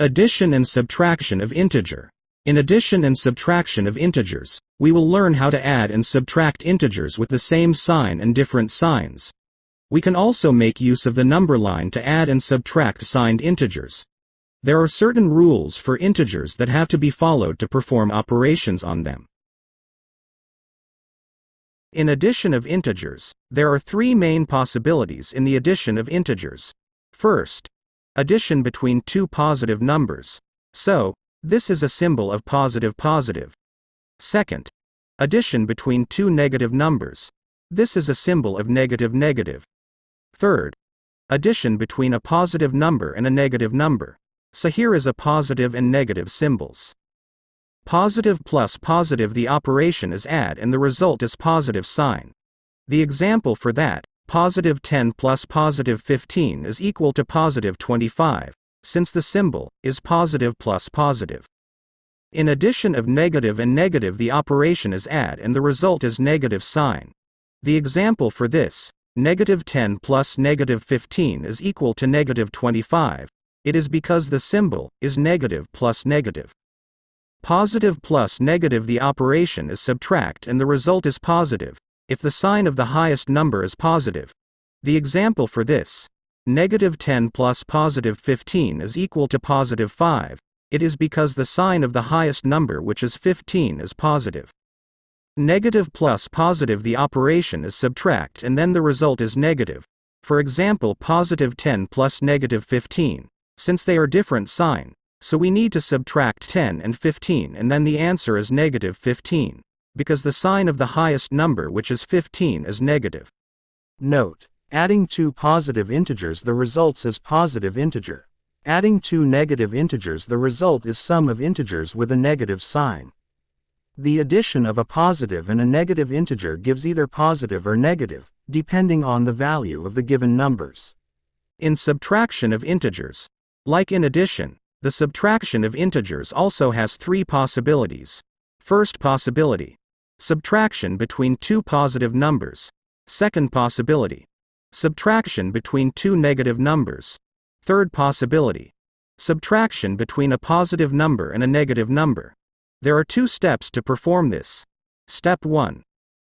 Addition and subtraction of integer. In addition and subtraction of integers, we will learn how to add and subtract integers with the same sign and different signs. We can also make use of the number line to add and subtract signed integers. There are certain rules for integers that have to be followed to perform operations on them. In addition of integers, there are three main possibilities in the addition of integers. First, addition between two positive numbers. So, this is a symbol of positive positive. Second, addition between two negative numbers. This is a symbol of negative negative. Third, addition between a positive number and a negative number. So here is a positive and negative symbols. Positive plus positive, the operation is add and the result is positive sign. The example for that, positive 10 plus positive 15 is equal to positive 25, since the symbol is positive plus positive. In addition of negative and negative, the operation is add and the result is negative sign. The example for this, negative 10 plus negative 15 is equal to negative 25, it is because the symbol is negative plus negative. Positive plus negative, the operation is subtract and the result is positive, if the sign of the highest number is positive. The example for this, negative 10 plus positive 15 is equal to positive 5, it is because the sign of the highest number, which is 15, is positive. Negative plus positive, the operation is subtract and then the result is negative. For example, positive 10 plus negative 15, since they are different sign, so we need to subtract 10 and 15 and then the answer is negative 15, because the sign of the highest number, which is 15, is negative. Note: adding two positive integers, the result is positive integer. Adding two negative integers, the result is sum of integers with a negative sign. The addition of a positive and a negative integer gives either positive or negative, depending on the value of the given numbers. In subtraction of integers, like in addition, the subtraction of integers also has three possibilities. First possibility, subtraction between two positive numbers. Second possibility, subtraction between two negative numbers. Third possibility, subtraction between a positive number and a negative number. There are two steps to perform this. Step 1.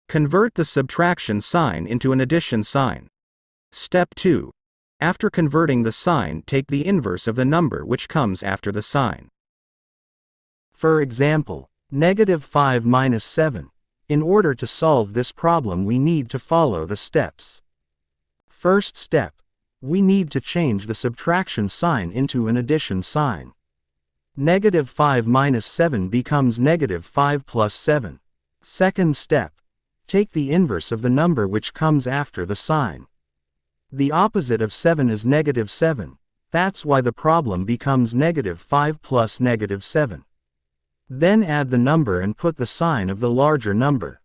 Convert the subtraction sign into an addition sign. Step 2. After converting the sign, take the inverse of the number which comes after the sign. For example, negative 5 minus 7. In order to solve this problem, we need to follow the steps. First step, we need to change the subtraction sign into an addition sign. Negative 5 minus 7 becomes negative 5 plus 7. Second step, take the inverse of the number which comes after the sign. The opposite of 7 is negative 7, that's why the problem becomes negative 5 plus negative 7. Then add the number and put the sign of the larger number.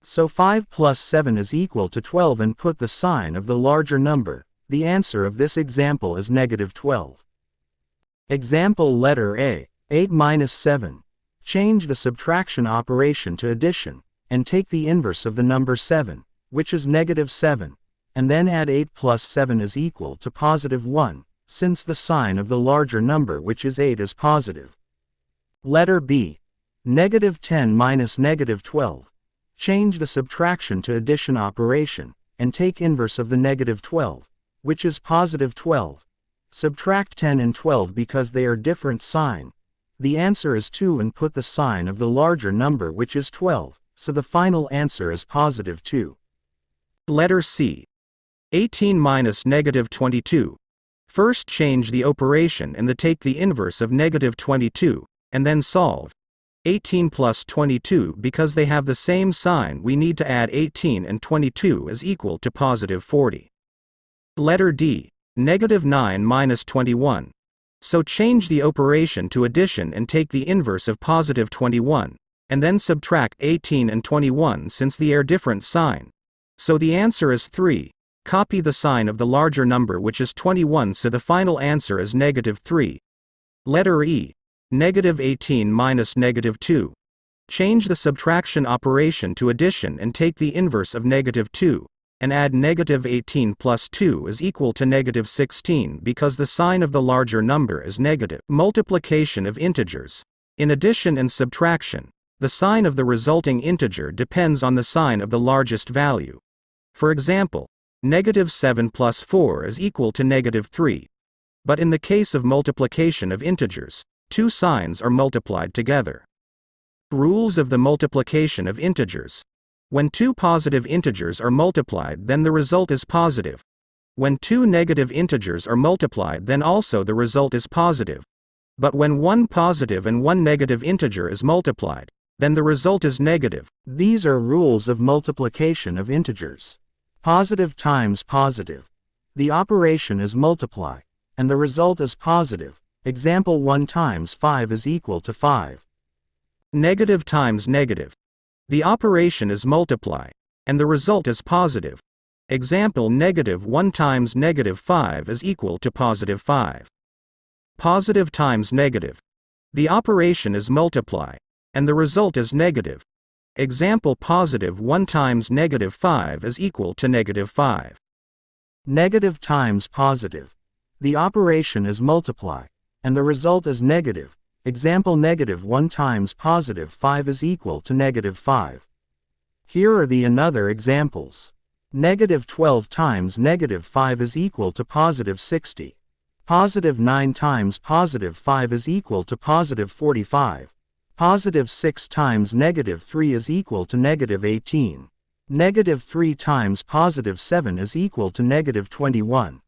So 5 plus 7 is equal to 12 and put the sign of the larger number. The answer of this example is negative 12. Example letter A, 8 minus 7. Change the subtraction operation to addition, and take the inverse of the number 7, which is negative 7. And then add 8 plus 7 is equal to positive 1, since the sign of the larger number, which is 8, is positive. Letter B, negative 10 minus negative 12. Change the subtraction to addition operation, and take inverse of the negative 12, which is positive 12. Subtract 10 and 12 because they are different sign. The answer is 2 and put the sign of the larger number, which is 12, so the final answer is positive 2. Letter C. 18 minus negative 22. First change the operation and take the inverse of negative 22, and then solve. 18 plus 22, because they have the same sign, we need to add 18 and 22 is equal to positive 40. Letter D. Negative 9 minus 21. So change the operation to addition and take the inverse of positive 21, and then subtract 18 and 21 since they are different sign. So the answer is 3. Copy the sign of the larger number, which is 21, so the final answer is negative 3. Letter E. Negative 18 minus negative 2. Change the subtraction operation to addition and take the inverse of negative 2. and add negative 18 plus 2 is equal to negative 16 because the sign of the larger number is negative. Multiplication of integers. In addition and subtraction, the sign of the resulting integer depends on the sign of the largest value. For example, negative 7 plus 4 is equal to negative 3. But in the case of multiplication of integers, two signs are multiplied together. Rules of the multiplication of integers. When two positive integers are multiplied, then the result is positive. When two negative integers are multiplied, then also the result is positive. But when one positive and one negative integer is multiplied, then the result is negative. These are rules of multiplication of integers. Positive times positive. The operation is multiply, and the result is positive. Example 1 times 5 is equal to 5. Negative times negative. The operation is multiply, and the result is positive. Example negative 1 times negative 5 is equal to positive 5. Positive times negative. The operation is multiply, and the result is negative. Example positive 1 times negative 5 is equal to negative 5. Negative times positive. The operation is multiply, and the result is negative. Example negative 1 times positive 5 is equal to negative 5. Here are the another examples. Negative 12 times negative 5 is equal to positive 60. Positive 9 times positive 5 is equal to positive 45. Positive 6 times negative 3 is equal to negative 18. Negative 3 times positive 7 is equal to negative 21.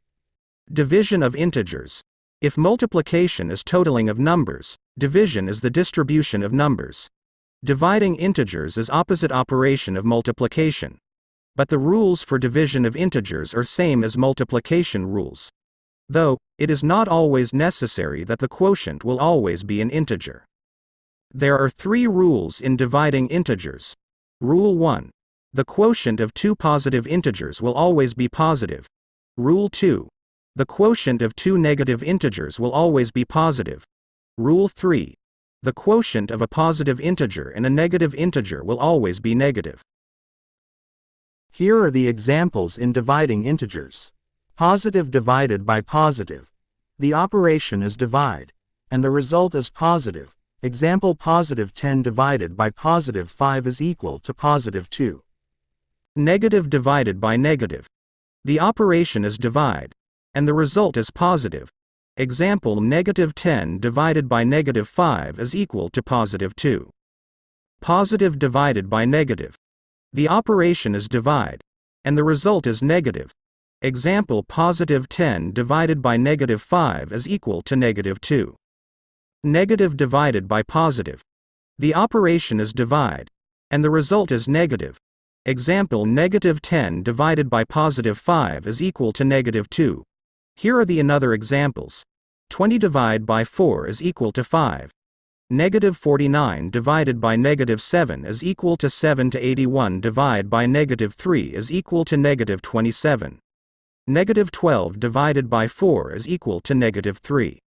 Division of integers. If multiplication is totaling of numbers, division is the distribution of numbers. Dividing integers is opposite operation of multiplication. But the rules for division of integers are same as multiplication rules. Though, it is not always necessary that the quotient will always be an integer. There are three rules in dividing integers. Rule 1. The quotient of two positive integers will always be positive. Rule 2. The quotient of two negative integers will always be positive. Rule 3. The quotient of a positive integer and a negative integer will always be negative. Here are the examples in dividing integers. Positive divided by positive. The operation is divide, and the result is positive. Example positive 10 divided by positive 5 is equal to positive 2. Negative divided by negative. The operation is divide, and the result is positive. Example negative 10 divided by negative 5 is equal to positive 2. Positive divided by negative. The operation is divide, and the result is negative. Example positive 10 divided by negative 5 is equal to negative 2. Negative divided by positive. The operation is divide, and the result is negative. Example negative 10 divided by positive 5 is equal to negative 2. Here are the another examples. 20 divided by 4 is equal to 5. Negative 49 divided by negative 7 is equal to 7 to 81 divided by negative 3 is equal to negative 27. Negative 12 divided by 4 is equal to negative 3.